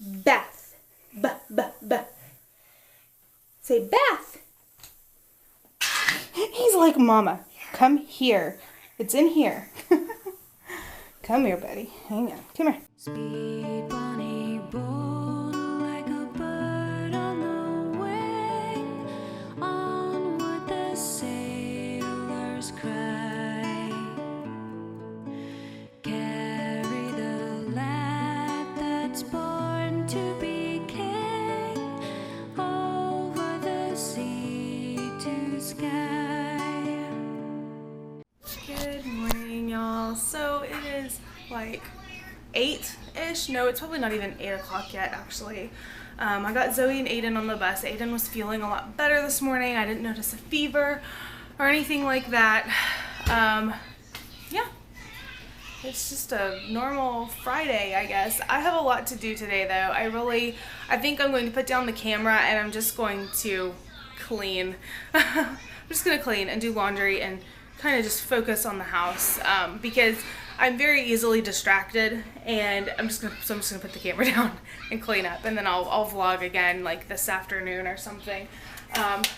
Bath. Say bath. He's like, Mama, come here. It's in here. Come here, buddy. Hang on. Come here. Speed bunny bold like a bird on the wing. Onward the sailors cry. Carry the lad that's born to be king over the sea to sky. Good morning, y'all. So it is like 8-ish. No, it's probably not even 8 o'clock yet, actually. I got Zoe and Aiden on the bus. Aiden was feeling a lot better this morning. I didn't notice a fever or anything like that. Yeah. It's just a normal Friday, I guess. I have a lot to do today, though. I think I'm going to put down the camera and I'm just going to clean. I'm just going to clean and do laundry and kind of just focus on the house because I'm very easily distracted, and I'm just gonna put the camera down and clean up, and then I'll vlog again like this afternoon or something.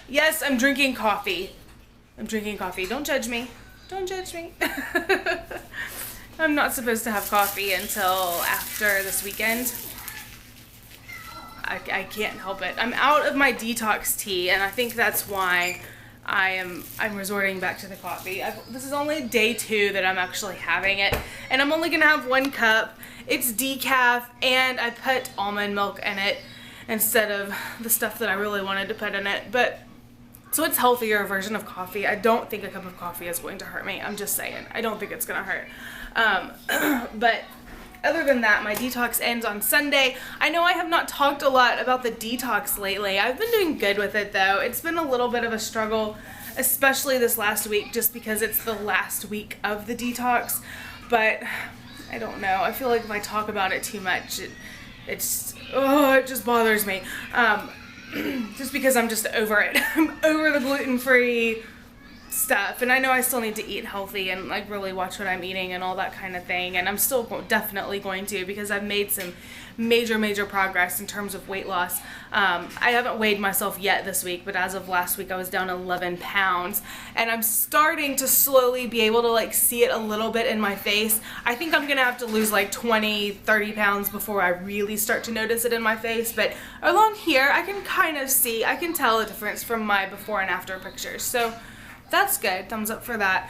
Yes, I'm drinking coffee. Don't judge me. Don't judge me. I'm not supposed to have coffee until after this weekend. I can't help it. I'm out of my detox tea, and I think that's why I'm resorting back to the coffee. This is only day 2 that I'm actually having it, and I'm only gonna have 1 cup. It's decaf, and I put almond milk in it instead of the stuff that I really wanted to put in it. But so it's a healthier version of coffee. I don't think a cup of coffee is going to hurt me. I'm just saying. I don't think it's gonna hurt. But other than that, my detox ends on Sunday. I know I have not talked a lot about the detox lately. I've been doing good with it, though. It's been a little bit of a struggle, especially this last week, just because it's the last week of the detox. But I don't know. I feel like if I talk about it too much, it just bothers me. Just because I'm just over it. I'm over the gluten-free stuff, and I know I still need to eat healthy and like really watch what I'm eating and all that kind of thing, and I'm still definitely going to, because I've made some major progress in terms of weight loss. I haven't weighed myself yet this week, but as of last week I was down 11 pounds, and I'm starting to slowly be able to like see it a little bit in my face. I think I'm gonna have to lose like 20-30 pounds before I really start to notice it in my face, but along here I can kind of see, I can tell a difference from my before and after pictures, so that's good. Thumbs up for that.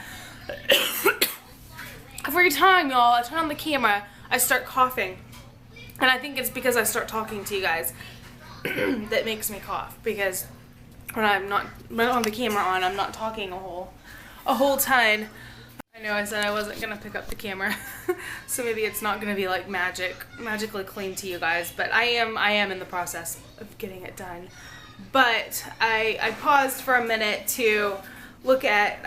Every time, y'all, I turn on the camera, I start coughing. And I think it's because I start talking to you guys that makes me cough. Because when I don't have the camera on, I'm not talking a whole ton. I know I said I wasn't going to pick up the camera. So maybe it's not going to be like magically clean to you guys. But I am in the process of getting it done. But I paused for a minute to look at,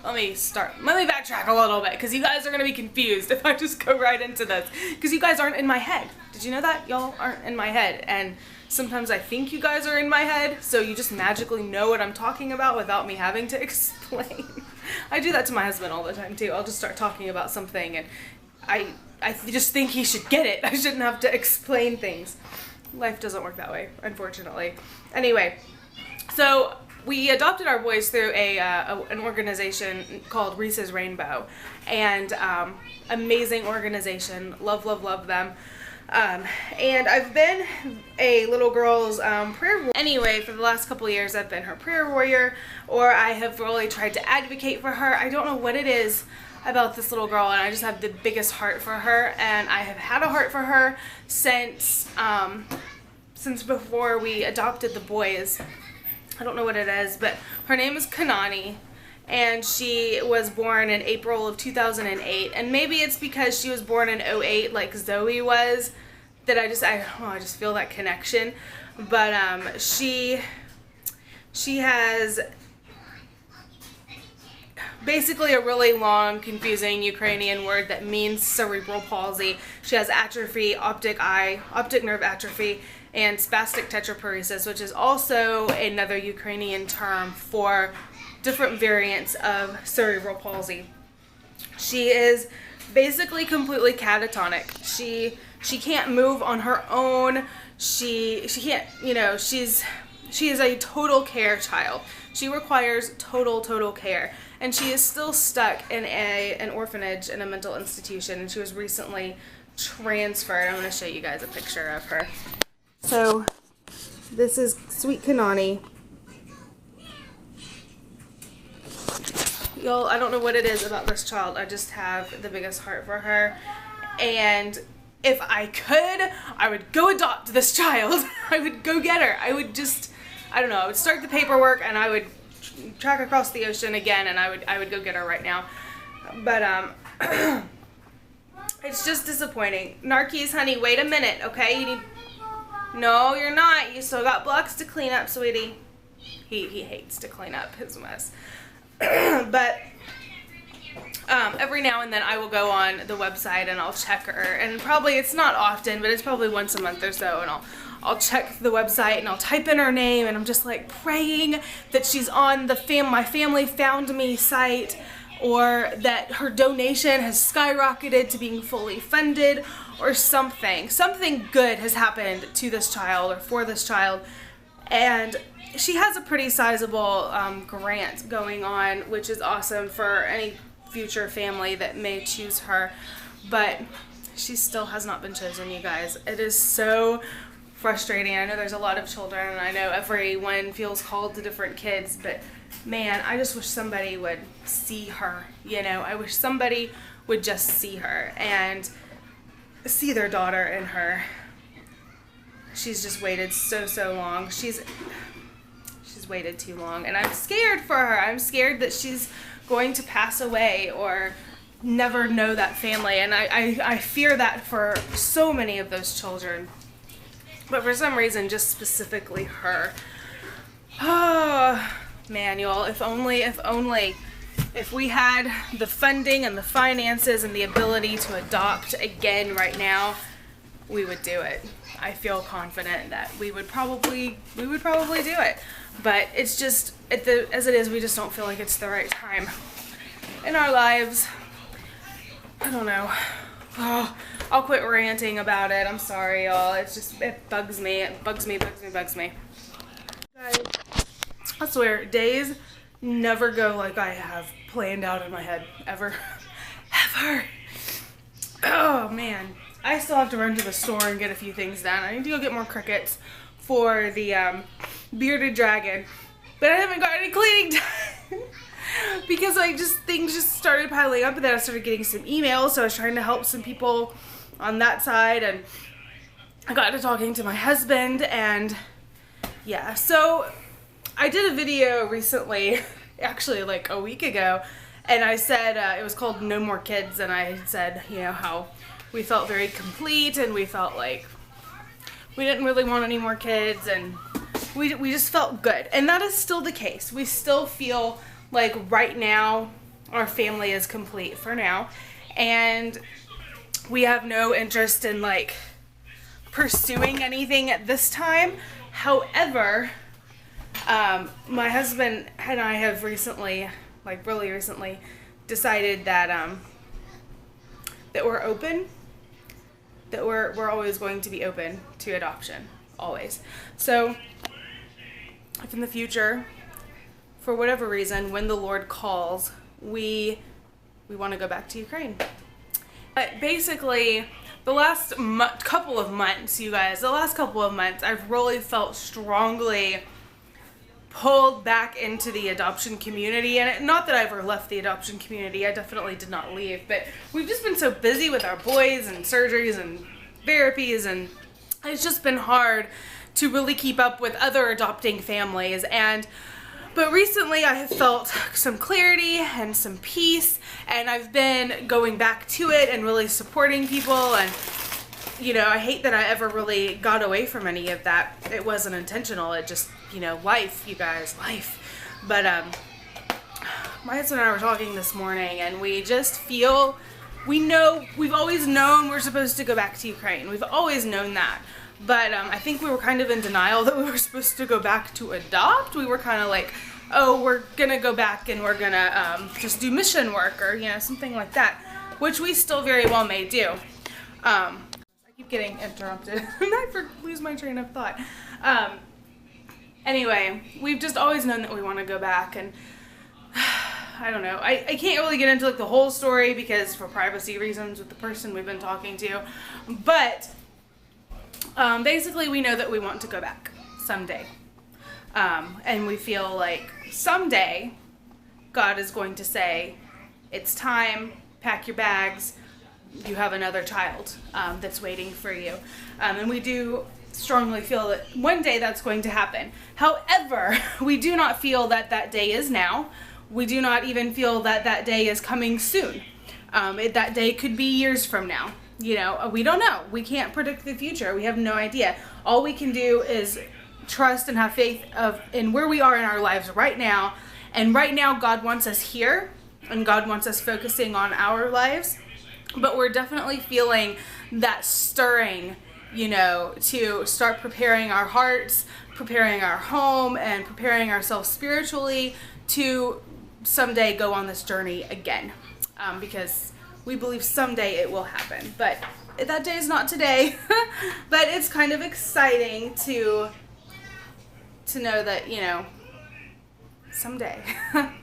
let me backtrack a little bit, because you guys are going to be confused if I just go right into this, because you guys aren't in my head. Did you know that? Y'all aren't in my head, and sometimes I think you guys are in my head, so you just magically know what I'm talking about without me having to explain. I do that to my husband all the time too. I'll just start talking about something, and I just think he should get it. I shouldn't have to explain things. Life doesn't work that way, unfortunately. Anyway, so we adopted our boys through an organization called Reese's Rainbow, and amazing organization. Love them. And I've been a little girl's prayer warrior. Anyway, for the last couple of years, I've been her prayer warrior, or I have really tried to advocate for her. I don't know what it is about this little girl, and I just have the biggest heart for her, and I have had a heart for her since before we adopted the boys. I don't know what it is, but her name is Kanani, and she was born in April of 2008, and maybe it's because she was born in 2008 like Zoe was, that I just feel that connection. But she has basically a really long, confusing Ukrainian word that means cerebral palsy. She has atrophy, optic nerve atrophy, and spastic tetraparesis, which is also another Ukrainian term for different variants of cerebral palsy. She is basically completely catatonic. She She can't move on her own. She can't, you know, she is a total care child. She requires total care. And she is still stuck in an orphanage in a mental institution, and she was recently transferred. I'm going to show you guys a picture of her. So this is sweet Kanani. Y'all, I don't know what it is about this child. I just have the biggest heart for her. And if I could, I would go adopt this child. I would go get her. I would just, I don't know, I would start the paperwork and I would track across the ocean again, and I would go get her right now. But it's just disappointing. Narkis, honey, wait a minute, okay? You need... No, you're not. You still got blocks to clean up, sweetie. He hates to clean up his mess. But every now and then I will go on the website and I'll check her, and probably, it's not often, but it's probably once a month or so, and I'll check the website and I'll type in her name, and I'm just like praying that she's on the My Family Found Me site, or that her donation has skyrocketed to being fully funded, or something. Something good has happened to this child or for this child. And she has a pretty sizable grant going on, which is awesome for any future family that may choose her. But she still has not been chosen, you guys. It is so frustrating. I know there's a lot of children, and I know everyone feels called to different kids, but man, I just wish somebody would see her, you know. I wish somebody would just see her and see their daughter in her. She's just waited so long. She's waited too long, and I'm scared for her. I'm scared that she's going to pass away or never know that family, and I fear that for so many of those children. But for some reason, just specifically her. Oh, man, y'all, if we had the funding and the finances and the ability to adopt again right now, we would do it. I feel confident that we would probably do it. But it's just, as it is, we just don't feel like it's the right time in our lives. I don't know. Oh, I'll quit ranting about it. I'm sorry, y'all. It's just, it bugs me. It bugs me. Guys, I swear, days never go like I have planned out in my head. Ever. Oh, man. I still have to run to the store and get a few things done. I need to go get more crickets for the bearded dragon. But I haven't got any cleaning done. Because things just started piling up, and then I started getting some emails, so I was trying to help some people on that side, and I got to talking to my husband, and yeah, so I did a video recently, actually like a week ago, and I said, it was called No More Kids, and I said, you know, how we felt very complete, and we felt like we didn't really want any more kids, and we just felt good, and that is still the case. We still feel like right now our family is complete for now, and we have no interest in like pursuing anything at this time. However, my husband and I have recently, like really recently, decided that that we're open, that we're always going to be open to adoption, always. So if in the future, for whatever reason, when the Lord calls, we want to go back to Ukraine. But basically, the last couple of months, you guys, I've really felt strongly pulled back into the adoption community. And not that I ever left the adoption community, I definitely did not leave, but we've just been so busy with our boys and surgeries and therapies, and it's just been hard to really keep up with other adopting families. But recently I have felt some clarity and some peace, and I've been going back to it and really supporting people, and you know, I hate that I ever really got away from any of that. It wasn't intentional. It just, you know, life, you guys, life. But my husband and I were talking this morning, and we just feel, we've always known we're supposed to go back to Ukraine. We've always known that. But I think we were kind of in denial that we were supposed to go back to adopt. We were kind of like, oh, we're going to go back and we're going to just do mission work, or, you know, something like that, which we still very well may do. I keep getting interrupted and I lose my train of thought. Anyway, we've just always known that we want to go back, and I don't know. I can't really get into like the whole story because for privacy reasons with the person we've been talking to, but basically we know that we want to go back someday. And we feel like someday God is going to say, it's time, pack your bags, you have another child that's waiting for you. And we do strongly feel that one day that's going to happen. However, we do not feel that that day is now. We do not even feel that that day is coming soon. That day could be years from now. You know, we don't know. We can't predict the future. We have no idea. All we can do is trust and have faith in where we are in our lives right now. And right now, God wants us here, and God wants us focusing on our lives. But we're definitely feeling that stirring, you know, to start preparing our hearts, preparing our home, and preparing ourselves spiritually to someday go on this journey again. Because we believe someday it will happen. But that day is not today. But it's kind of exciting to know that, you know, someday.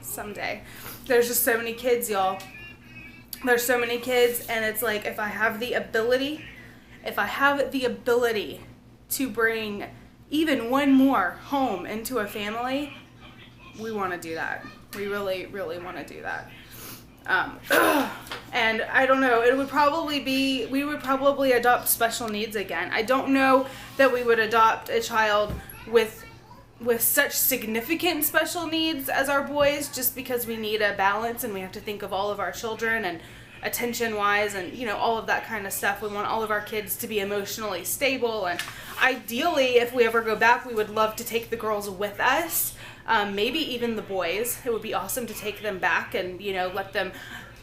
Someday. There's just so many kids, y'all. There's so many kids, and it's like, if I have the ability to bring even one more home into a family, we want to do that. We really, really want to do that. And I don't know, we would probably adopt special needs again. I don't know that we would adopt a child with such significant special needs as our boys, just because we need a balance and we have to think of all of our children and attention wise and, you know, all of that kind of stuff. We want all of our kids to be emotionally stable, and ideally, if we ever go back, we would love to take the girls with us. Maybe even the boys. It would be awesome to take them back and, you know, let them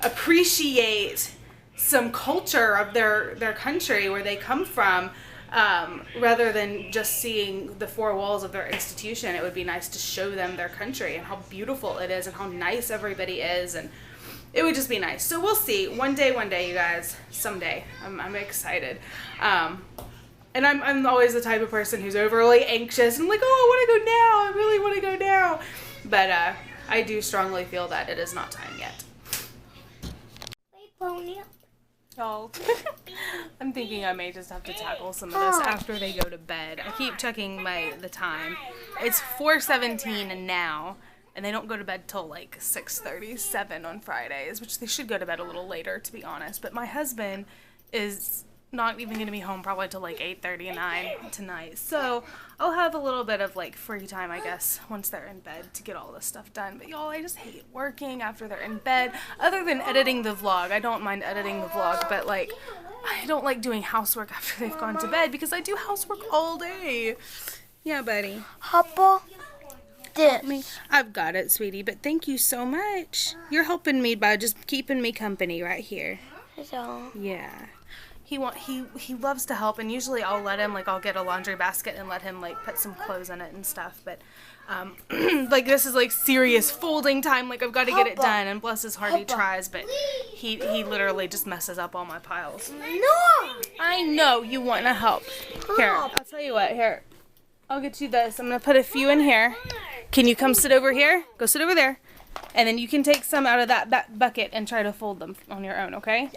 appreciate some culture of their country, where they come from, rather than just seeing the four walls of their institution. It would be nice to show them their country and how beautiful it is and how nice everybody is, and it would just be nice. So we'll see. One day, you guys. Someday. I'm excited. And I'm always the type of person who's overly anxious and like, oh, I want to go now. I really want to go now. But I do strongly feel that it is not time yet. Oh, I'm thinking I may just have to tackle some of this after they go to bed. I keep checking the time. It's 4:17 now, and they don't go to bed till like 6:37 on Fridays, which they should go to bed a little later, to be honest. But my husband is not even going to be home probably till like 8:39 tonight. So I'll have a little bit of like free time, I guess, once they're in bed to get all this stuff done. But y'all, I just hate working after they're in bed. Other than editing the vlog. I don't mind editing the vlog, but like, I don't like doing housework after they've gone to bed because I do housework all day. Yeah, buddy. Papa, I've got it, sweetie, but thank you so much. You're helping me by just keeping me company right here. Yeah. He loves to help, and usually I'll let him, like, I'll get a laundry basket and let him, like, put some clothes in it and stuff, but, like, this is, like, serious folding time, like, I've got to get it done, and bless his heart, he tries, but he literally just messes up all my piles. No! I know you want to help. Here, I'll tell you what, here, I'll get you this. I'm going to put a few in here. Can you come sit over here? Go sit over there. And then you can take some out of that bucket and try to fold them on your own, okay?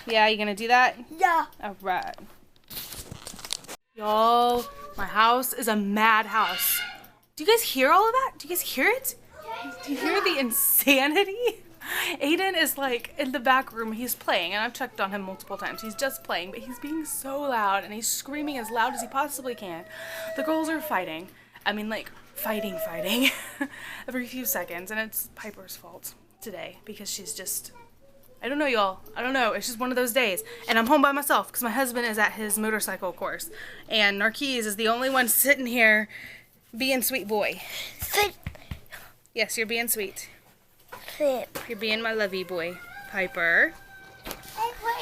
Yeah, you gonna do that? Yeah. All right. Y'all, my house is a madhouse. Do you guys hear all of that? Do you guys hear it? Do you hear the insanity? Aiden is like in the back room, he's playing, and I've checked on him multiple times. He's just playing, but he's being so loud, and he's screaming as loud as he possibly can. The girls are fighting. I mean, like, fighting every few seconds, and it's Piper's fault today because she's just, I don't know, y'all. I don't know. It's just one of those days, and I'm home by myself because my husband is at his motorcycle course, and Narquise is the only one sitting here being sweet boy. Sit. Yes, you're being sweet. Sit. You're being my lovey boy, Piper.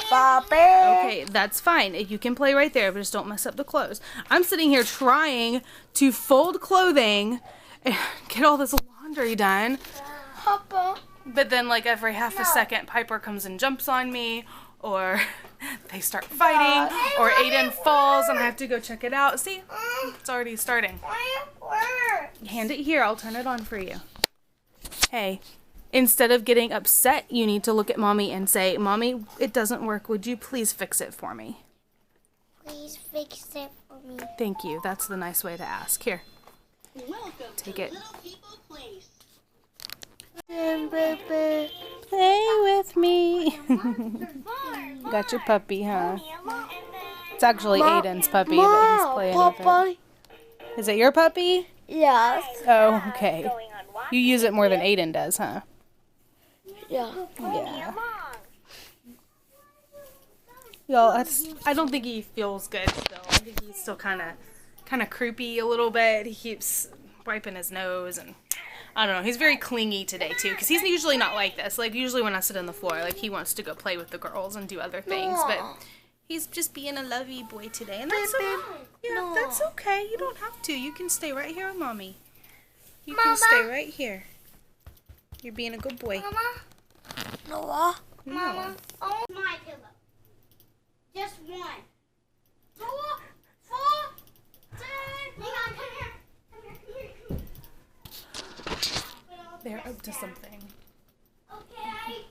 Bobby. Okay, that's fine. You can play right there, but just don't mess up the clothes. I'm sitting here trying to fold clothing and get all this laundry done. Papa. But then, like, every half a second, Piper comes and jumps on me, or they start fighting, or Aiden falls and I have to go check it out. See, it's already starting. Hand it here, I'll turn it on for you. Hey, instead of getting upset, you need to look at Mommy and say, Mommy, it doesn't work. Would you please fix it for me? Please fix it for me. Thank you. That's the nice way to ask. Here, take it. Play with me. Got your puppy, huh? It's actually Aiden's puppy that he's playing with. Is it your puppy? Yes. Oh, okay. You use it more than Aiden does, huh? Yeah. Yeah. Y'all, I don't think he feels good still. I think he's still kind of creepy a little bit. He keeps wiping his nose, and I don't know. He's very clingy today too, because he's usually not like this. Like usually when I sit on the floor, like he wants to go play with the girls and do other things, but he's just being a lovey boy today, and that's okay. Yeah, that's okay. You don't have to. You can stay right here with Mommy. You can stay right here. You're being a good boy. Noah. No. Oh my pillow. Just one. 4, 4, 10. Hang on, come here. They're up to something. Okay.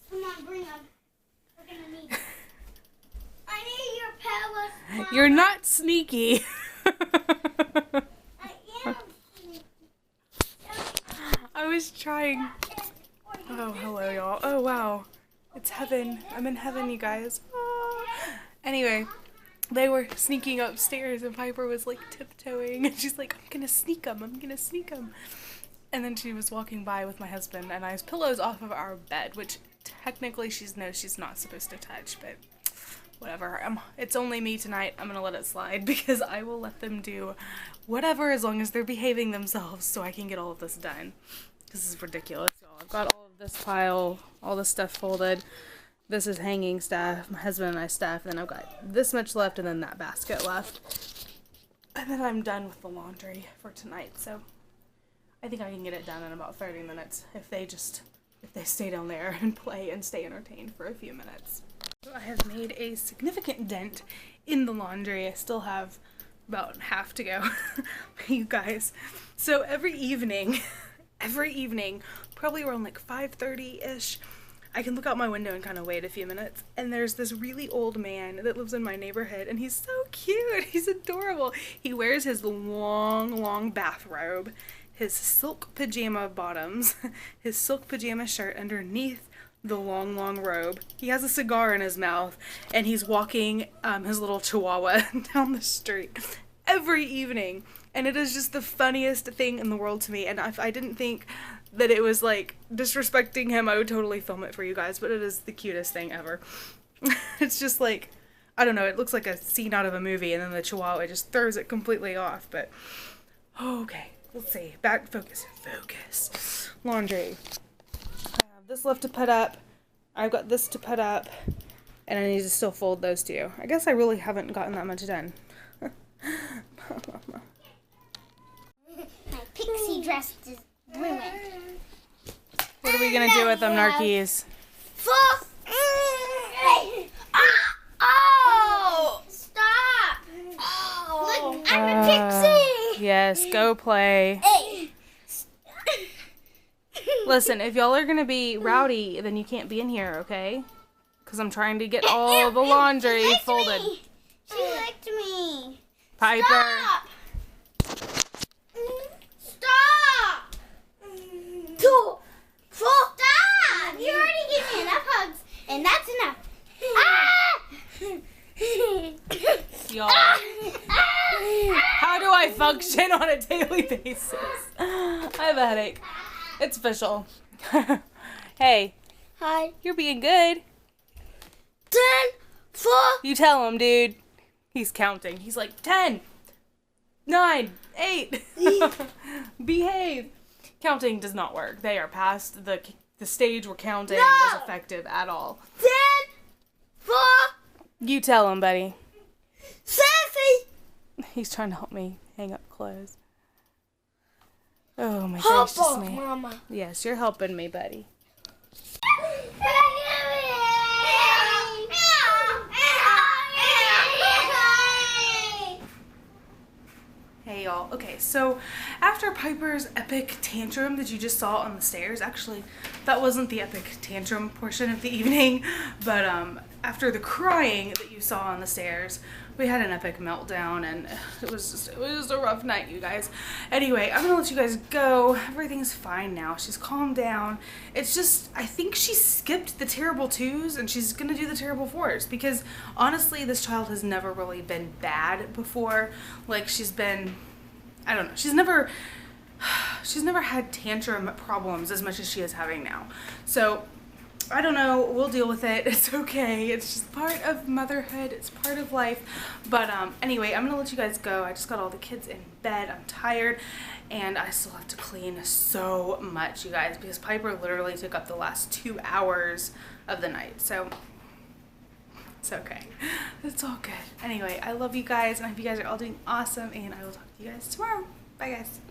Come on, bring them. We're gonna need them. I need your pillows, Mama. You're not sneaky. I am. I was trying. Oh, hello, y'all. Oh, wow. It's heaven. I'm in heaven, you guys. Oh. Anyway, they were sneaking upstairs, and Piper was like tiptoeing, and she's like, I'm gonna sneak them. I'm gonna sneak them. And then she was walking by with my husband, and I was pillows off of our bed, which technically she knows she's not supposed to touch, but whatever. It's only me tonight. I'm gonna let it slide because I will let them do whatever as long as they're behaving themselves so I can get all of this done. This is ridiculous, y'all. I've got all of this pile, all this stuff folded. This is hanging stuff, my husband and I stuff, and then I've got this much left and then that basket left. And then I'm done with the laundry for tonight, so I think I can get it done in about 30 minutes if they stay down there and play and stay entertained for a few minutes. So I have made a significant dent in the laundry. I still have about half to go, you guys. So every evening, probably around like 5:30-ish, I can look out my window and kind of wait a few minutes, and there's this really old man that lives in my neighborhood, and he's so cute. He's adorable. He wears his long bathrobe, his silk pajama bottoms, his silk pajama shirt underneath the long robe. He has a cigar in his mouth, and he's walking his little chihuahua down the street every evening, and it is just the funniest thing in the world to me. And if I didn't think that it was like disrespecting him, I would totally film it for you guys, but it is the cutest thing ever. It's just like, I don't know, it looks like a scene out of a movie, and then the chihuahua just throws it completely off. But okay, let's see. Back, focus. Laundry. I have this left to put up. I've got this to put up, and I need to still fold those two. I guess I really haven't gotten that much done. My pixie dress is ruined. What are we gonna do with them, Narkies? Oh! Stop! Oh. Look, I'm a pixie! Yes, go play. Hey. Listen, if y'all are gonna be rowdy, then you can't be in here, okay? Because I'm trying to get all the laundry folded. She licked me. Piper. Stop! Stop! 2, 4. Stop! You already gave me enough hugs, and that's enough. Y'all. How do I function on a daily basis? I have a headache. It's official. Hey. Hi. You're being good. 10, 4. You tell him, dude. He's counting. He's like, 10, 9, 8. Behave. Counting does not work. They are past the stage where counting is effective at all. 10, 4. You tell him, buddy. Sassy. He's trying to help me hang up clothes. Oh my gracious me. Mama. Yes, you're helping me, buddy. y'all. Okay, so after Piper's epic tantrum that you just saw on the stairs, actually, that wasn't the epic tantrum portion of the evening, but after the crying that you saw on the stairs, we had an epic meltdown, and it was just a rough night, you guys. Anyway, I'm gonna let you guys go. Everything's fine now. She's calmed down. It's just, I think she skipped the terrible twos and she's gonna do the terrible fours, because honestly, this child has never really been bad before. Like, she's been, I don't know, she's never had tantrum problems as much as she is having now. So I don't know, we'll deal with it. It's okay. It's just part of motherhood. It's part of life. But anyway, I'm gonna let you guys go. I just got all the kids in bed. I'm tired, and I still have to clean so much, you guys, because Piper literally took up the last 2 hours of the night. So it's okay. It's all good. Anyway, I love you guys, and I hope you guys are all doing awesome, and I will talk to you guys tomorrow. Bye, guys.